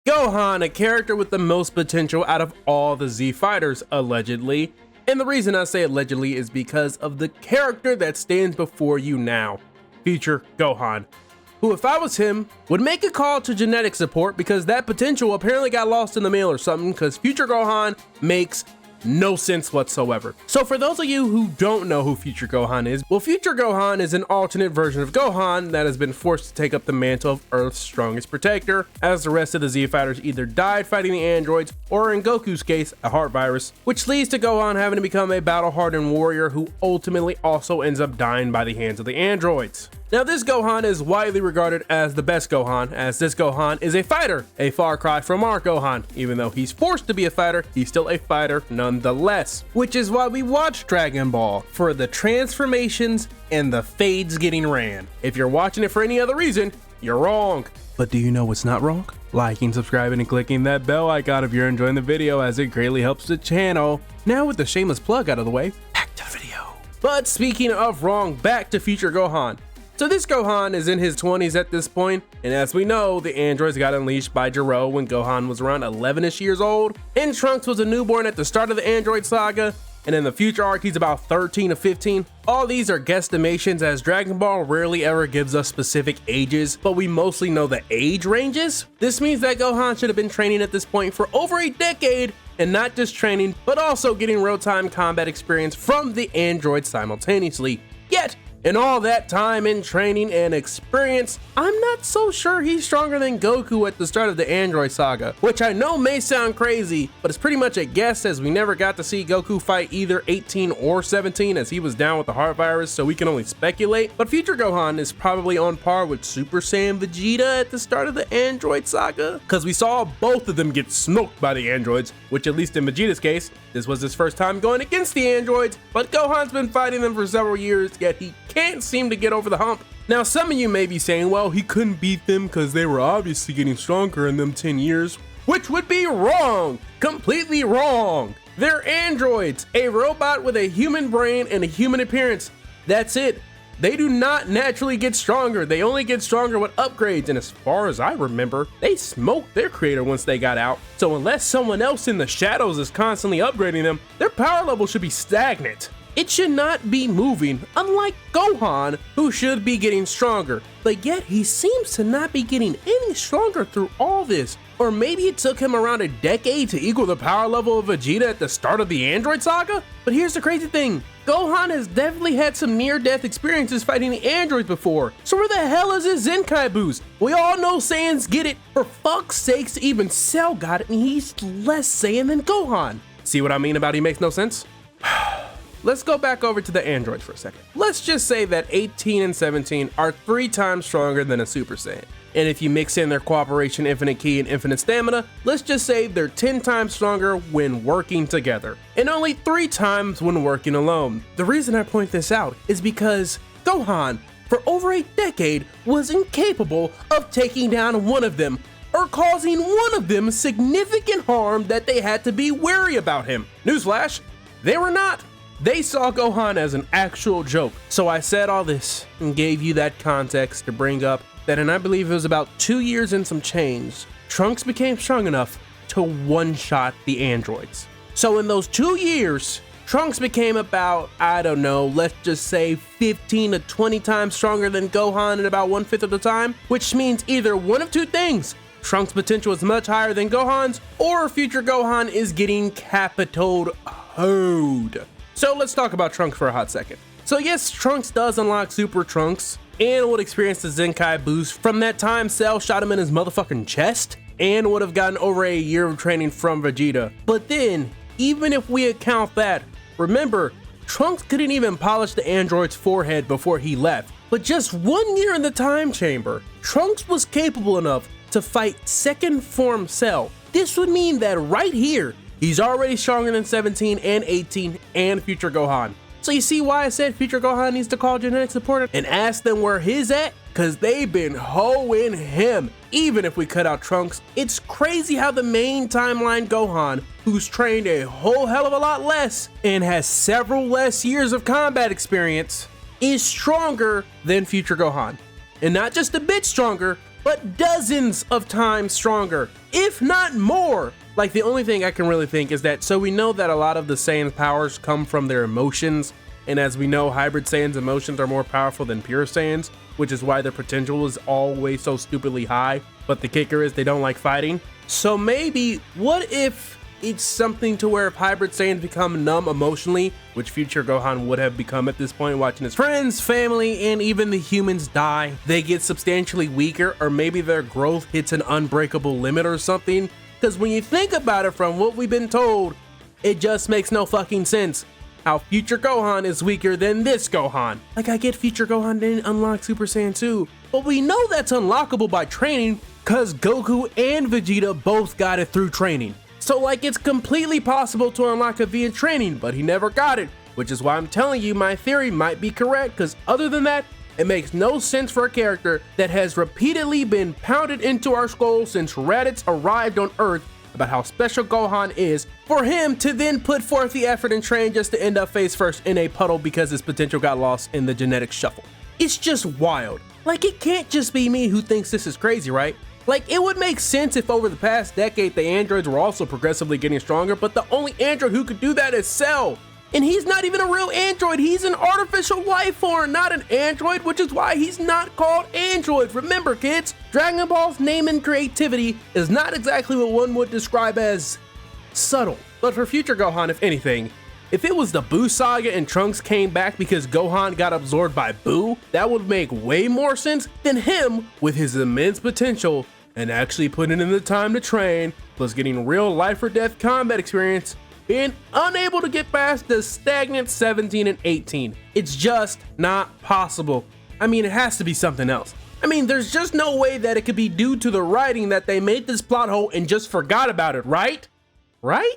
Gohan, a character with the most potential out of all the Z fighters, allegedly. And the reason I say allegedly is because of the character that stands before you now, future Gohan, who, if I was him, would make a call to genetic support because that potential apparently got lost in the mail or something, because future Gohan makes no sense whatsoever. So for those of you who don't know who future Gohan is, well, future Gohan is an alternate version of Gohan that has been forced to take up the mantle of Earth's strongest protector, as the rest of the Z fighters either died fighting the androids, or in Goku's case, a heart virus, which leads to Gohan having to become a battle-hardened warrior who ultimately also ends up dying by the hands of the androids. Now, this Gohan is widely regarded as the best Gohan, as this Gohan is a fighter, a far cry from our Gohan. Even though he's forced to be a fighter, he's still a fighter nonetheless. Which is why we watch Dragon Ball, for the transformations and the fades getting ran. If you're watching it for any other reason, you're wrong. But do you know what's not wrong? Liking, subscribing, and clicking that bell icon if you're enjoying the video, as it greatly helps the channel. Now with the shameless plug out of the way, back to the video. But speaking of wrong, back to future Gohan. So this Gohan is in his 20s at this point, and as we know, the androids got unleashed by Jiro when Gohan was around 11ish years old, and Trunks was a newborn at the start of the android saga, and in the future arc he's about 13 or 15. All these are guesstimations, as Dragon Ball rarely ever gives us specific ages, but we mostly know the age ranges. This means that Gohan should have been training at this point for over a decade, and not just training, but also getting real-time combat experience from the androids simultaneously. Yet, in all that time in training and experience, I'm not so sure he's stronger than Goku at the start of the Android saga, which I know may sound crazy, but it's pretty much a guess, as we never got to see Goku fight either 18 or 17, as he was down with the heart virus, so we can only speculate. But future Gohan is probably on par with Super Saiyan Vegeta at the start of the Android saga, because we saw both of them get smoked by the androids, which, at least in Vegeta's case, this was his first time going against the androids, but Gohan's been fighting them for several years, yet he can't seem to get over the hump. Now, some of you may be saying, well, he couldn't beat them because they were obviously getting stronger in them 10 years, which would be wrong, completely wrong. They're androids, a robot with a human brain and a human appearance. That's it. They do not naturally get stronger. They only get stronger with upgrades, and as far as I remember, they smoked their creator once they got out. So unless someone else in the shadows is constantly upgrading them, their power level should be stagnant. It should not be moving, unlike Gohan, who should be getting stronger. But yet he seems to not be getting any stronger through all this. Or maybe it took him around a decade to equal the power level of Vegeta at the start of the Android saga? But here's the crazy thing. Gohan has definitely had some near-death experiences fighting the androids before. So where the hell is his Zenkai boost? We all know Saiyans get it. For fuck's sakes, even Cell got it, and he's less Saiyan than Gohan. See what I mean about he makes no sense? Let's go back over to the androids for a second. Let's just say that 18 and 17 are 3 times stronger than a Super Saiyan. And if you mix in their cooperation, infinite ki, and infinite stamina, let's just say they're 10 times stronger when working together, and only 3 times when working alone. The reason I point this out is because Gohan, for over a decade, was incapable of taking down one of them, or causing one of them significant harm that they had to be wary about him. Newsflash, they were not. They saw Gohan as an actual joke. So I said all this and gave you that context to bring up that in, I believe it was about 2 years and some change, Trunks became strong enough to one-shot the androids. So in those 2 years, Trunks became about, I don't know, let's just say 15 to 20 times stronger than Gohan in about 1/5 of the time, which means either one of two things. Trunks' potential is much higher than Gohan's, or future Gohan is getting capitoed hoed. So let's talk about Trunks for a hot second. So yes, Trunks does unlock Super Trunks, and would experience the Zenkai boost from that time Cell shot him in his motherfucking chest, and would have gotten over a year of training from Vegeta. But then, even if we account that, remember, Trunks couldn't even polish the android's forehead before he left. But just 1 year in the time chamber, Trunks was capable enough to fight second form Cell. This would mean that right here, he's already stronger than 17 and 18 and future Gohan. So you see why I said future Gohan needs to call genetic support and ask them where his at? Cause they've been hoeing him. Even if we cut out Trunks, it's crazy how the main timeline Gohan, who's trained a whole hell of a lot less and has several less years of combat experience, is stronger than future Gohan. And not just a bit stronger, but dozens of times stronger. if not more. Like, the only thing I can really think is that, so we know that a lot of the Saiyan's powers come from their emotions, and as we know, hybrid Saiyans' emotions are more powerful than pure Saiyans, which is why their potential is always so stupidly high, but the kicker is they don't like fighting. So maybe, what if it's something to where if hybrid Saiyans become numb emotionally, which future Gohan would have become at this point, watching his friends, family, and even the humans die, they get substantially weaker, or maybe their growth hits an unbreakable limit or something? Because when you think about it from what we've been told, it just makes no fucking sense. How future Gohan is weaker than this Gohan. Like, I get future Gohan didn't unlock Super Saiyan 2, but we know that's unlockable by training because Goku and Vegeta both got it through training. So like, it's completely possible to unlock it via training, but he never got it, which is why I'm telling you my theory might be correct, because other than that, it makes no sense for a character that has repeatedly been pounded into our skulls since Raditz arrived on Earth about how special Gohan is, for him to then put forth the effort and train just to end up face first in a puddle because his potential got lost in the genetic shuffle. It's just wild. Like, it can't just be me who thinks this is crazy, right? Like, it would make sense if over the past decade the androids were also progressively getting stronger, but the only android who could do that is Cell. And he's not even a real android, he's an artificial life form, not an android, which is why he's not called android. Remember kids, Dragon Ball's name and creativity is not exactly what one would describe as subtle. But for future Gohan, if anything, if it was the Buu saga and Trunks came back because Gohan got absorbed by Buu, that would make way more sense than him with his immense potential and actually putting in the time to train, plus getting real life or death combat experience, being unable to get past the stagnant 17 and 18. It's just not possible. I mean, it has to be something else. I mean, there's just no way that it could be due to the writing that they made this plot hole and just forgot about it, right? Right?